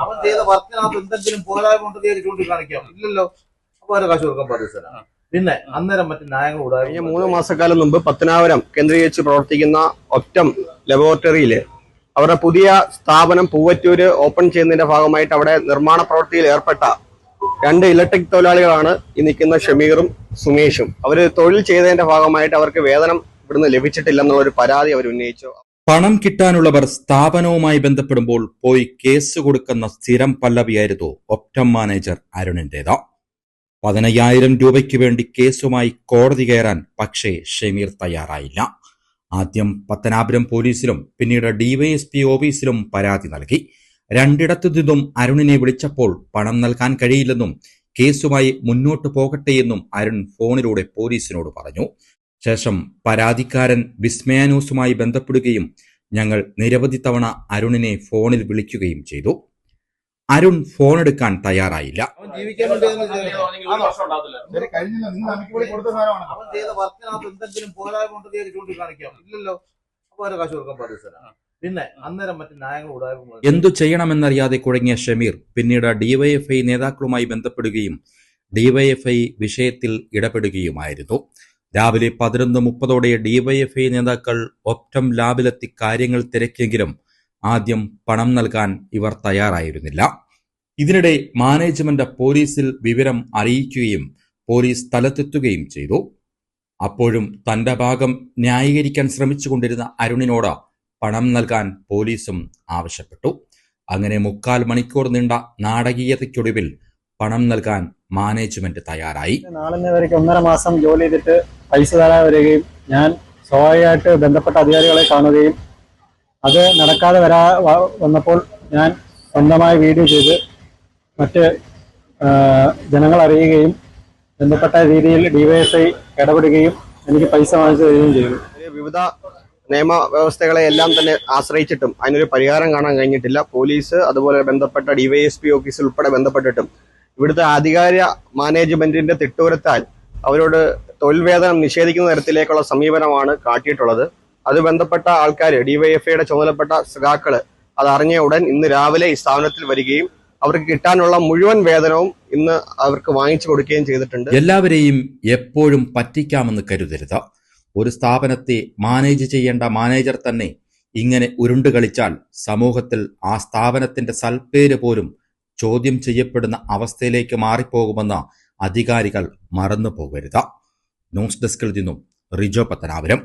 അവൻ ചെയ്ത വർക്കിനകത്ത് എന്തെങ്കിലും പോരായ്മ ഉണ്ടെന്ന് ചൂണ്ടിക്കാണിക്കാം. ഇല്ലല്ലോ. അപ്പൊ അവരെ കാശ് കൊടുക്കാൻ ബാധ്യസ്ഥനാണ്. പിന്നെ അന്നേരം മറ്റു ന്യായങ്ങൾ കഴിഞ്ഞ 3 മാസക്കാലം മുമ്പ് പത്തനാപുരം കേന്ദ്രീകരിച്ച് പ്രവർത്തിക്കുന്ന ഒപ്റ്റം ലബോറട്ടറിയില് അവരുടെ പുതിയ സ്ഥാപനം പൂവറ്റൂര് ഓപ്പൺ ചെയ്യുന്നതിന്റെ ഭാഗമായിട്ട് അവിടെ നിർമ്മാണ പ്രവൃത്തിയിൽ ഏർപ്പെട്ട 2 ഇലക്ട്രിക് തൊഴിലാളികളാണ് ഈ നിൽക്കുന്ന ഷമീറും സുമേഷും. അവര് തൊഴിൽ ചെയ്തതിന്റെ ഭാഗമായിട്ട് അവർക്ക് വേതനം ഇവിടുന്ന് ലഭിച്ചിട്ടില്ലെന്നുള്ളൊരു പരാതി അവർ ഉന്നയിച്ചു. പണം കിട്ടാനുള്ളവർ സ്ഥാപനവുമായി ബന്ധപ്പെടുമ്പോൾ പോയി കേസ് കൊടുക്കുന്ന സ്ഥിരം പല്ലവിയായിരുന്നു ഒപ്റ്റം മാനേജർ അരുണിന്റേത്. 15,000 രൂപയ്ക്ക് വേണ്ടി കേസുമായി കോടതി കയറാൻ പക്ഷേ ഷമീർ തയ്യാറായില്ല. ആദ്യം പത്തനാപുരം പോലീസിലും പിന്നീട് ഡിവൈഎസ്പി ഓഫീസിലും പരാതി നൽകി. 2 ഇടത്തു നിന്നും അരുണിനെ വിളിച്ചപ്പോൾ പണം നൽകാൻ കഴിയില്ലെന്നും കേസുമായി മുന്നോട്ടു പോകട്ടെയെന്നും അരുൺ ഫോണിലൂടെ പോലീസിനോട് പറഞ്ഞു. ശേഷം പരാതിക്കാരൻ വിസ്മയ ന്യൂസുമായി ബന്ധപ്പെടുകയും ഞങ്ങൾ നിരവധി തവണ അരുണിനെ ഫോണിൽ വിളിക്കുകയും ചെയ്തു. അരുൺ ഫോണെടുക്കാൻ തയ്യാറായില്ല. അവൻ ചെയ്ത വർക്കിനകത്ത് എന്തെങ്കിലും പോരായ്മ ഉണ്ടെന്ന് ചൂണ്ടിക്കാണിക്കാം. ഇല്ലല്ലോ. അപ്പൊ അവരെ കാശ് കൊടുക്കാൻ ബാധ്യസ്ഥനാണ്. പിന്നെ അന്നേരം മറ്റു ന്യായങ്ങൾ എന്തു ചെയ്യണമെന്നറിയാതെ കുഴങ്ങിയ ഷമീർ പിന്നീട് ഡിവൈഎഫ്ഐ നേതാക്കളുമായി ബന്ധപ്പെടുകയും ഡിവൈഎഫ്ഐ വിഷയത്തിൽ ഇടപെടുകയുമായിരുന്നു. രാവിലെ 11:30 ഡിവൈഎഫ്ഐ നേതാക്കൾ ഒപ്റ്റം ലാബിലെത്തി കാര്യങ്ങൾ തിരക്കിയെങ്കിലും ആദ്യം പണം നൽകാൻ ഇവർ തയ്യാറായിരുന്നില്ല. ഇതിനിടെ മാനേജ്മെന്റ് പോലീസിൽ വിവരം അറിയിക്കുകയും പോലീസ് സ്ഥലത്തെത്തുകയും ചെയ്തു. അപ്പോഴും തന്റെ ഭാഗം ന്യായീകരിക്കാൻ ശ്രമിച്ചുകൊണ്ടിരുന്ന അരുണിനോട് പണം നൽകാൻ പോലീസും ആവശ്യപ്പെട്ടു. അങ്ങനെ 3/4 മണിക്കൂർ നീണ്ട നാടകീയതയ്ക്കൊടുവിൽ പണം നൽകാൻ മാനേജ്മെന്റ് തയ്യാറായി. നാളെ വരയ്ക്ക് 1.5 മാസം ജോലി ചെയ്തിട്ട് പൈസ തരാൻ വരികയും ഞാൻ സ്വാഭാവികമായിട്ട് ബന്ധപ്പെട്ട അധികാരികളെ കാണുകയും അത് നടക്കാതെ വന്നപ്പോൾ ഞാൻ സ്വന്തമായി വീഡിയോ ചെയ്ത് മറ്റ് ജനങ്ങൾ അറിയുകയും ബന്ധപ്പെട്ട രീതിയിൽ ഡിവൈഎസ്ഐ ഇടപെടുകയും എനിക്ക് പൈസ വാങ്ങിച്ചു തരികയും ചെയ്തു. വിവിധ നിയമവ്യവസ്ഥകളെ എല്ലാം തന്നെ ആശ്രയിച്ചിട്ടും അതിനൊരു പരിഹാരം കാണാൻ കഴിഞ്ഞിട്ടില്ല. പോലീസ് അതുപോലെ ബന്ധപ്പെട്ട ഡിവൈഎസ്പി ഓഫീസിൽ ഉൾപ്പെടെ ബന്ധപ്പെട്ടിട്ടും ഇവിടുത്തെ അധികാര മാനേജ്മെന്റിന്റെ തിട്ടൂരത്താൽ അവരോട് തൊഴിൽ വേതനം നിഷേധിക്കുന്ന തരത്തിലേക്കുള്ള സമീപനമാണ് കാട്ടിയിട്ടുള്ളത്. അത് ബന്ധപ്പെട്ട ആൾക്കാർ ഡിവൈഎഫ്ഐയുടെ ചുമതലപ്പെട്ട സഖാക്കള് അത് അറിഞ്ഞ ഉടൻ ഇന്ന് രാവിലെ ഈ സ്ഥാപനത്തിൽ വരികയും അവർക്ക് കിട്ടാനുള്ള മുഴുവൻ വേതനവും ഇന്ന് അവർക്ക് വാങ്ങിച്ചു കൊടുക്കുകയും ചെയ്തിട്ടുണ്ട്. എല്ലാവരെയും എപ്പോഴും പറ്റിക്കാമെന്ന് കരുതരുത്. ഒരു സ്ഥാപനത്തെ മാനേജ് ചെയ്യേണ്ട മാനേജർ തന്നെ ഇങ്ങനെ ഉരുണ്ടു കളിച്ചാൽ സമൂഹത്തിൽ ആ സ്ഥാപനത്തിന്റെ സൽപ്പേര് പോലും ചോദ്യം ചെയ്യപ്പെടുന്ന അവസ്ഥയിലേക്ക് മാറിപ്പോകുമെന്ന് അധികാരികൾ മറന്നു പോകരുത്. ന്യൂസ് ഡെസ്കിൽ നിന്നും റിജോ പത്തനാപുരം.